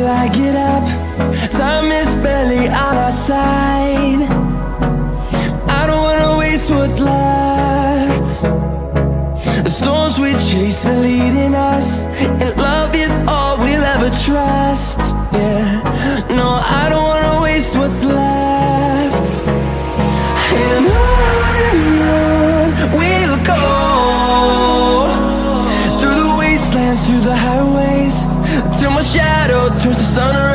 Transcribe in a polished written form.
till I get up. Time is barely on our side. I don't wanna waste what's left. The storms we chase are leading us, and love is all we'll ever trust. Yeah, no, I don't wanna waste what's left. And on we'll go, through the wastelands, through the highways, till my shadow turns to sun rays.